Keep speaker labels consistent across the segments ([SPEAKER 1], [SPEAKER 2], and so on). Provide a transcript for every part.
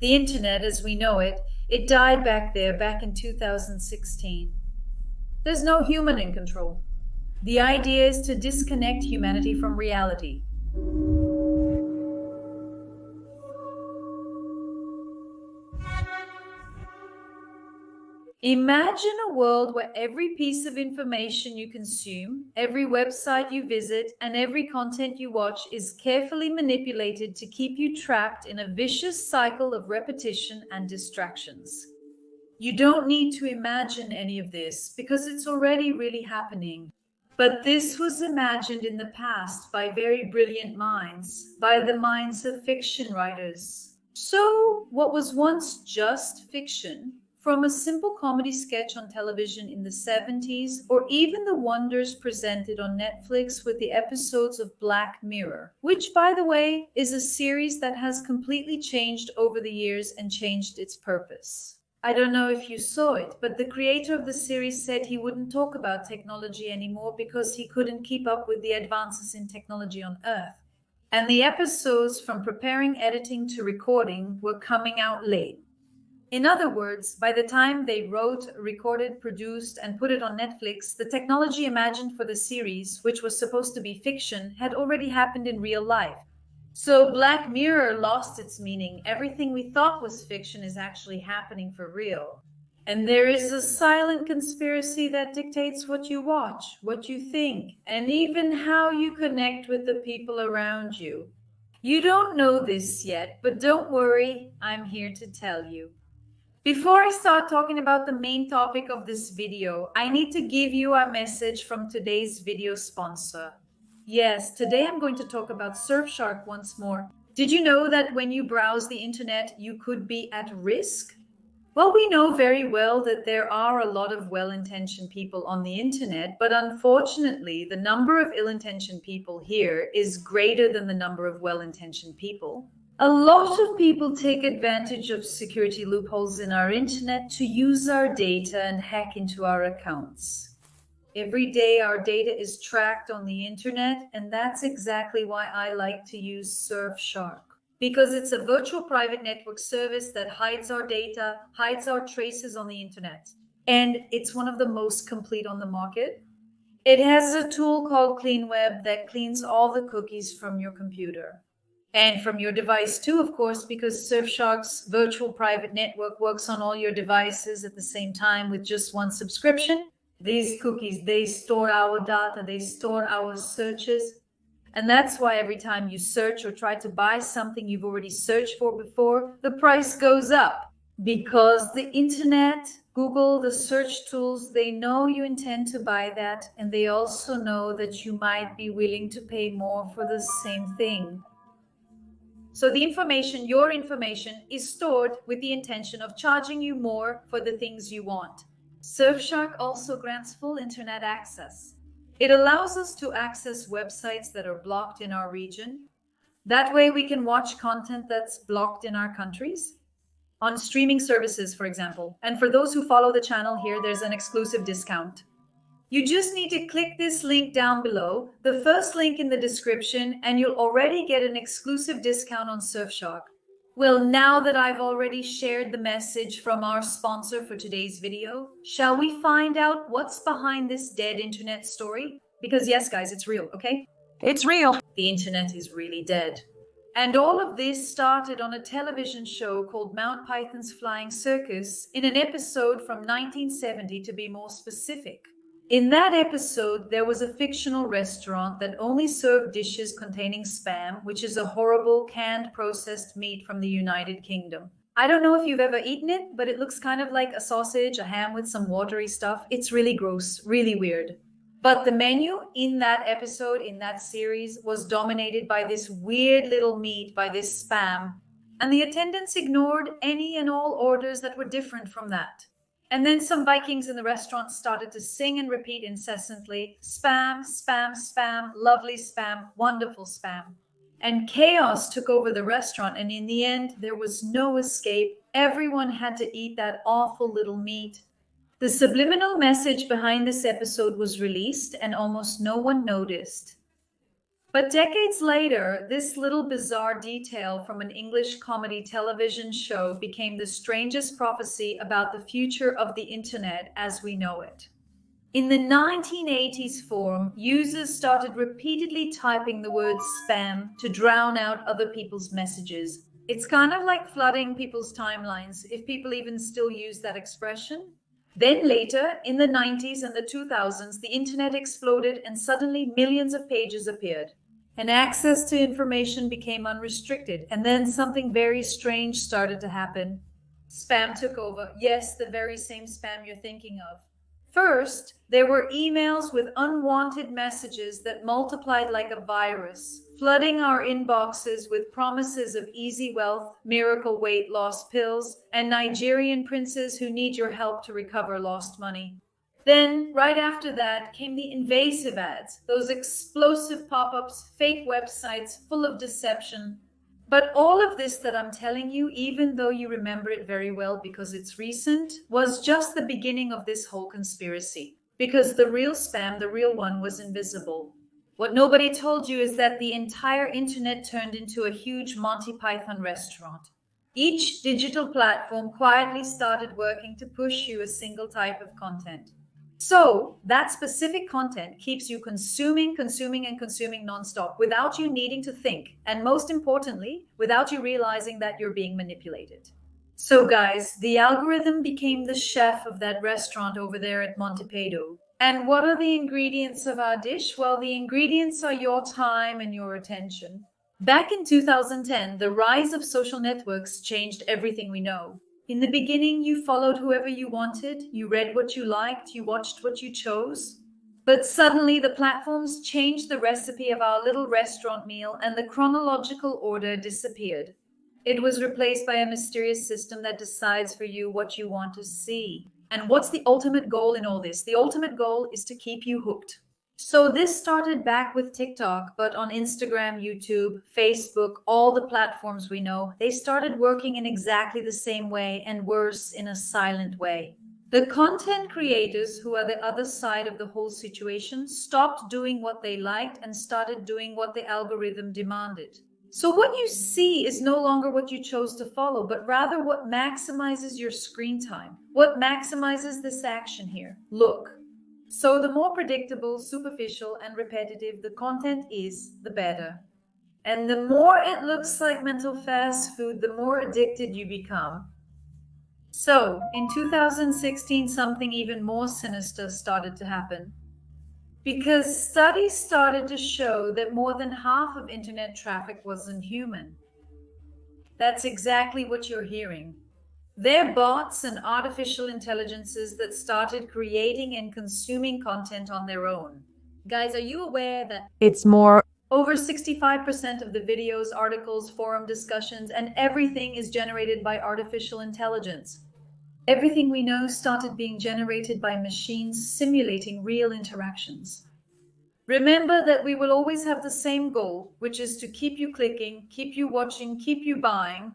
[SPEAKER 1] The internet as we know it, it died back there back in 2016. There's no human in control. The idea is to disconnect humanity from reality. Imagine a world where every piece of information you consume, every website you visit, and every content you watch is carefully manipulated to keep you trapped in a vicious cycle of repetition and distractions. You don't need to imagine any of this because it's already really happening. But this was imagined in the past by very brilliant minds, by the minds of fiction writers. So, what was once just fiction, from a simple comedy sketch on television in the 70s, or even the wonders presented on Netflix with the episodes of Black Mirror, which, by the way, is a series that has completely changed over the years and changed its purpose. I don't know if you saw it, but the creator of the series said he wouldn't talk about technology anymore because he couldn't keep up with the advances in technology on Earth. And the episodes, from preparing editing to recording, were coming out late. In other words, by the time they wrote, recorded, produced, and put it on Netflix, the technology imagined for the series, which was supposed to be fiction, had already happened in real life. So Black Mirror lost its meaning. Everything we thought was fiction is actually happening for real. And there is a silent conspiracy that dictates what you watch, what you think, and even how you connect with the people around you. You don't know this yet, but don't worry, I'm here to tell you. Before I start talking about the main topic of this video, I need to give you a message from today's video sponsor. Yes, today I'm going to talk about Surfshark once more. Did you know that when you browse the internet, you could be at risk? Well, we know very well that there are a lot of well-intentioned people on the internet, but unfortunately, the number of ill-intentioned people here is greater than the number of well-intentioned people. A lot of people take advantage of security loopholes in our internet to use our data and hack into our accounts. Every day our data is tracked on the internet, and that's exactly why I like to use Surfshark. Because it's a virtual private network service that hides our data, hides our traces on the internet. And it's one of the most complete on the market. It has a tool called Clean Web that cleans all the cookies from your computer. And from your device too, of course, because Surfshark's virtual private network works on all your devices at the same time with just one subscription. These cookies, they store our data, they store our searches. And that's why every time you search or try to buy something you've already searched for before, the price goes up. Because the internet, Google, the search tools, they know you intend to buy that, and they also know that you might be willing to pay more for the same thing. So the information, your information, is stored with the intention of charging you more for the things you want. Surfshark also grants full internet access. It allows us to access websites that are blocked in our region. That way we can watch content that's blocked in our countries. On streaming services, for example. And for those who follow the channel here, there's an exclusive discount. You just need to click this link down below, the first link in the description, and you'll already get an exclusive discount on Surfshark. Well, now that I've already shared the message from our sponsor for today's video, shall we find out what's behind this dead internet story? Because yes, guys, it's real, okay?
[SPEAKER 2] It's real.
[SPEAKER 1] The internet is really dead. And all of this started on a television show called Mount Python's Flying Circus in an episode from 1970 to be more specific. In that episode, there was a fictional restaurant that only served dishes containing spam, which is a horrible canned processed meat from the United Kingdom. I don't know if you've ever eaten it, but it looks kind of like a sausage, a ham with some watery stuff. It's really gross, really weird. But the menu in that episode, in that series, was dominated by this weird little meat, by this spam. And the attendants ignored any and all orders that were different from that. And then some Vikings in the restaurant started to sing and repeat incessantly, spam, spam, spam, lovely spam, wonderful spam. And chaos took over the restaurant, and in the end, there was no escape. Everyone had to eat that awful little meat. The subliminal message behind this episode was released, and almost no one noticed. But decades later, this little bizarre detail from an English comedy television show became the strangest prophecy about the future of the internet as we know it. In the 1980s forum, users started repeatedly typing the word spam to drown out other people's messages. It's kind of like flooding people's timelines, if people even still use that expression. Then later, in the 90s and the 2000s, the internet exploded and suddenly millions of pages appeared. And access to information became unrestricted. And then something very strange started to happen. Spam took over. Yes, the very same spam you're thinking of. First, there were emails with unwanted messages that multiplied like a virus, flooding our inboxes with promises of easy wealth, miracle weight loss pills, and Nigerian princes who need your help to recover lost money. Then, right after that, came the invasive ads, those explosive pop-ups, fake websites full of deception. But all of this that I'm telling you, even though you remember it very well because it's recent, was just the beginning of this whole conspiracy. Because the real spam, the real one, was invisible. What nobody told you is that the entire internet turned into a huge Monty Python restaurant. Each digital platform quietly started working to push you a single type of content. So that specific content keeps you consuming nonstop without you needing to think. And most importantly, without you realizing that you're being manipulated. So guys, the algorithm became the chef of that restaurant over there at Montepedo. And what are the ingredients of our dish? Well, the ingredients are your time and your attention. Back in 2010, the rise of social networks changed everything we know. In the beginning, you followed whoever you wanted, you read what you liked, you watched what you chose. But suddenly the platforms changed the recipe of our little restaurant meal and the chronological order disappeared. It was replaced by a mysterious system that decides for you what you want to see. And what's the ultimate goal in all this? The ultimate goal is to keep you hooked. So this started back with TikTok, but on Instagram, YouTube, Facebook, all the platforms we know, they started working in exactly the same way and worse, in a silent way. The content creators, who are the other side of the whole situation, stopped doing what they liked and started doing what the algorithm demanded. So what you see is no longer what you chose to follow, but rather what maximizes your screen time. What maximizes this action here? Look. So the more predictable, superficial, and repetitive the content is, the better. And the more it looks like mental fast food, the more addicted you become. So, in 2016, something even more sinister started to happen. Because studies started to show that more than half of internet traffic wasn't human. That's exactly what you're hearing. They're bots and artificial intelligences that started creating and consuming content on their own. Guys, are you aware that
[SPEAKER 2] It's more
[SPEAKER 1] over 65% of the videos, articles, forum discussions, and everything is generated by artificial intelligence? Everything we know started being generated by machines simulating real interactions. Remember that we will always have the same goal, which is to keep you clicking, keep you watching, keep you buying.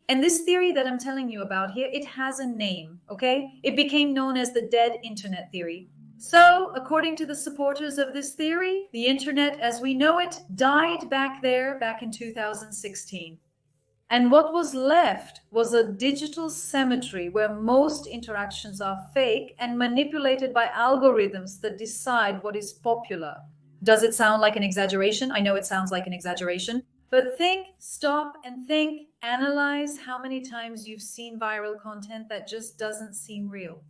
[SPEAKER 1] And this theory that I'm telling you about here, it has a name, okay? It became known as the dead internet theory. So, according to the supporters of this theory, the internet as we know it died back in 2016. And what was left was a digital cemetery where most interactions are fake and manipulated by algorithms that decide what is popular. Does it sound like an exaggeration? I know it sounds like an exaggeration. But think, stop and think, analyze how many times you've seen viral content that just doesn't seem real.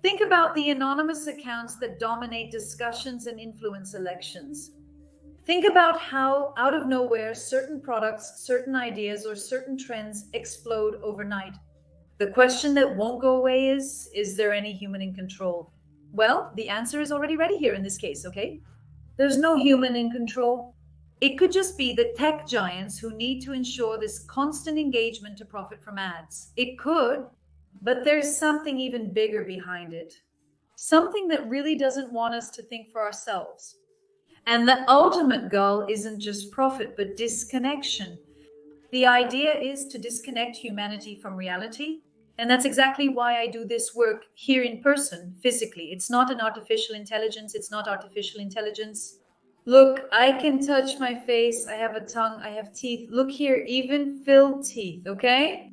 [SPEAKER 1] Think about the anonymous accounts that dominate discussions and influence elections. Think about how, out of nowhere, certain products, certain ideas, or certain trends explode overnight. The question that won't go away is there any human in control? Well, the answer is already ready here in this case, okay? There's no human in control. It could just be the tech giants who need to ensure this constant engagement to profit from ads. It could, but there's something even bigger behind it. Something that really doesn't want us to think for ourselves. And the ultimate goal isn't just profit, but disconnection. The idea is to disconnect humanity from reality. And that's exactly why I do this work here in person, physically. It's not an artificial intelligence. It's not artificial intelligence. Look, I can touch my face. I have a tongue. I have teeth. Look here, even filled teeth, okay?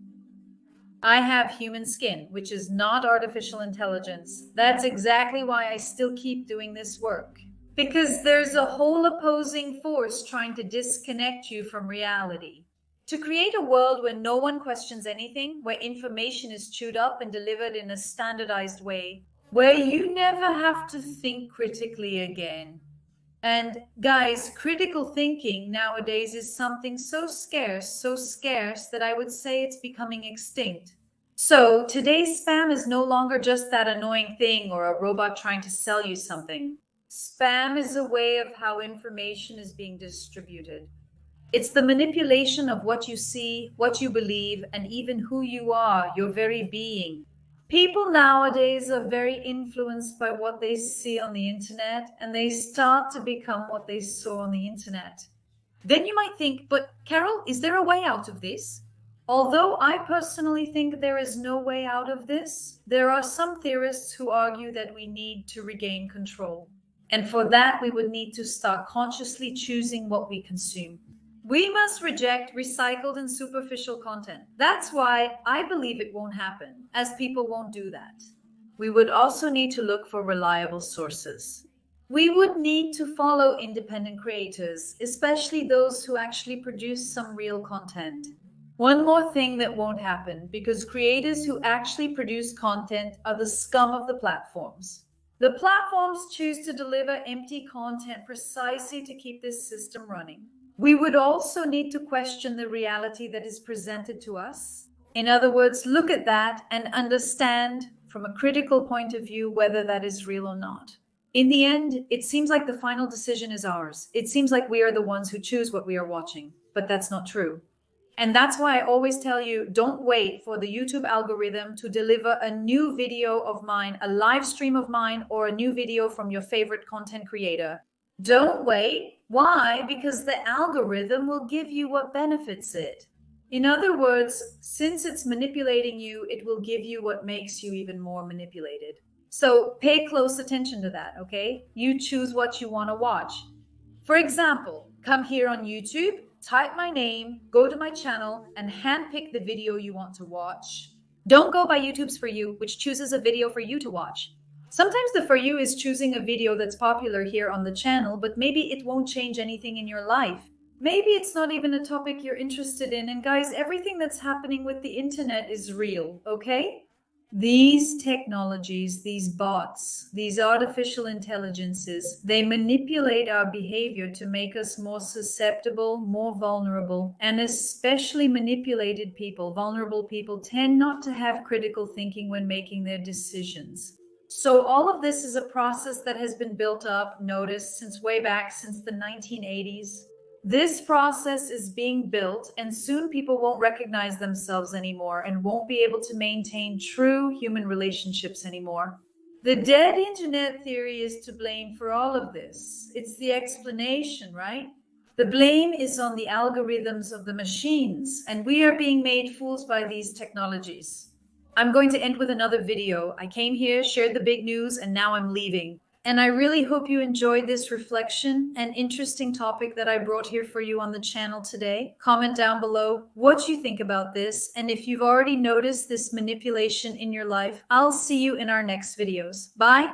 [SPEAKER 1] I have human skin, which is not artificial intelligence. That's exactly why I still keep doing this work. Because there's a whole opposing force trying to disconnect you from reality. To create a world where no one questions anything, where information is chewed up and delivered in a standardized way, where you never have to think critically again. And guys, critical thinking nowadays is something so scarce that I would say it's becoming extinct. So today's spam is no longer just that annoying thing or a robot trying to sell you something. Spam is a way of how information is being distributed. It's the manipulation of what you see, what you believe, and even who you are, your very being. People nowadays are very influenced by what they see on the internet, and they start to become what they saw on the internet. Then you might think, but Carol, is there a way out of this? Although I personally think there is no way out of this, there are some theorists who argue that we need to regain control. And for that, we would need to start consciously choosing what we consume. We must reject recycled and superficial content. That's why I believe it won't happen, as people won't do that. We would also need to look for reliable sources. We would need to follow independent creators, especially those who actually produce some real content. One more thing that won't happen, because creators who actually produce content are the scum of the platforms. The platforms choose to deliver empty content precisely to keep this system running. We would also need to question the reality that is presented to us. In other words, look at that and understand from a critical point of view whether that is real or not. In the end, it seems like the final decision is ours. It seems like we are the ones who choose what we are watching, but that's not true. And that's why I always tell you, don't wait for the YouTube algorithm to deliver a new video of mine, a live stream of mine, or a new video from your favorite content creator. Don't wait. Why? Because the algorithm will give you what benefits it. In other words, since it's manipulating you, it will give you what makes you even more manipulated. So pay close attention to that, okay? You choose what you want to watch. For example, come here on YouTube, type my name, go to my channel, and handpick the video you want to watch. Don't go by YouTube's For You, which chooses a video for you to watch. Sometimes the For You is choosing a video that's popular here on the channel, but maybe it won't change anything in your life. Maybe it's not even a topic you're interested in. And guys, everything that's happening with the internet is real, okay? These technologies, these bots, these artificial intelligences, they manipulate our behavior to make us more susceptible, more vulnerable, and especially manipulated people, vulnerable people, tend not to have critical thinking when making their decisions. So all of this is a process that has been built up, noticed, since way back, since the 1980s. This process is being built, and soon people won't recognize themselves anymore and won't be able to maintain true human relationships anymore. The dead internet theory is to blame for all of this. It's the explanation, right? The blame is on the algorithms of the machines, and we are being made fools by these technologies. I'm going to end with another video. I came here, shared the big news, and now I'm leaving. And I really hope you enjoyed this reflection and interesting topic that I brought here for you on the channel today. Comment down below what you think about this. And if you've already noticed this manipulation in your life, I'll see you in our next videos. Bye.